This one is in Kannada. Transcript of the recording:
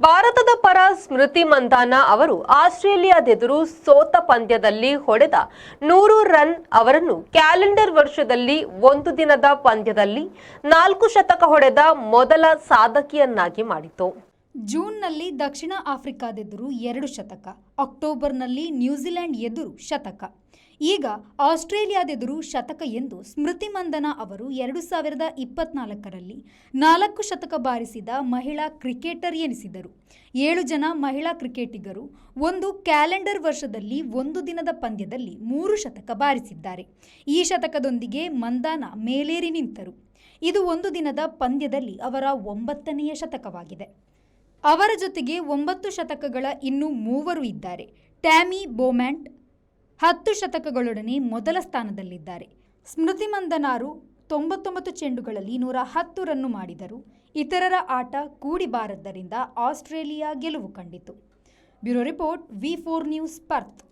ಭಾರತದ ಪರ ಸ್ಮೃತಿ ಮಂಧಾನ ಅವರು ಆಸ್ಟ್ರೇಲಿಯಾದೆದುರು ಸೋತ ಪಂದ್ಯದಲ್ಲಿ ಹೊಡೆದ 100 ರನ್ ಅವರನ್ನು ಕ್ಯಾಲೆಂಡರ್ ವರ್ಷದಲ್ಲಿ ಒಂದು ದಿನದ ಪಂದ್ಯದಲ್ಲಿ 4 ಶತಕ ಹೊಡೆದ ಮೊದಲ ಸಾಧಕಿಯನ್ನಾಗಿ ಮಾಡಿತು. ಜೂನ್ನಲ್ಲಿ ದಕ್ಷಿಣ ಆಫ್ರಿಕಾದೆದುರು 2 ಶತಕ, ಅಕ್ಟೋಬರ್ನಲ್ಲಿ ನ್ಯೂಜಿಲೆಂಡ್ ಎದುರು ಶತಕ, ಈಗ ಆಸ್ಟ್ರೇಲಿಯಾದೆದುರು ಶತಕ ಎಂದು ಸ್ಮೃತಿ ಮಂಧನ ಅವರು 2024ರಲ್ಲಿ 4 ಶತಕ ಬಾರಿಸಿದ ಮಹಿಳಾ ಕ್ರಿಕೆಟರ್ ಎನಿಸಿದರು. 7 ಜನ ಮಹಿಳಾ ಕ್ರಿಕೆಟಿಗರು ಒಂದು ಕ್ಯಾಲೆಂಡರ್ ವರ್ಷದಲ್ಲಿ ಒಂದು ದಿನದ ಪಂದ್ಯದಲ್ಲಿ 3 ಶತಕ ಬಾರಿಸಿದ್ದಾರೆ. ಈ ಶತಕದೊಂದಿಗೆ ಮಂಧಾನ ಮೇಲೇರಿ ನಿಂತರು. ಇದು ಒಂದು ದಿನದ ಪಂದ್ಯದಲ್ಲಿ ಅವರ 9ನೇ ಶತಕವಾಗಿದೆ. ಅವರ ಜೊತೆಗೆ 9 ಶತಕಗಳ ಇನ್ನೂ 3 ಇದ್ದಾರೆ. ಟ್ಯಾಮಿ ಬೋಮ್ಯಾಟ್ 10 ಶತಕಗಳೊಡನೆ ಮೊದಲ ಸ್ಥಾನದಲ್ಲಿದ್ದಾರೆ. ಸ್ಮೃತಿ ಮಂಧನಾರು 99 ಚೆಂಡುಗಳಲ್ಲಿ 110 ರನ್ನು ಮಾಡಿದರು. ಇತರರ ಆಟ ಕೂಡಿ ಬಾರದ್ದರಿಂದ ಆಸ್ಟ್ರೇಲಿಯಾ ಗೆಲುವು ಕಂಡಿತು. Bureau report, ವಿ4 news, ಪರ್ತ್.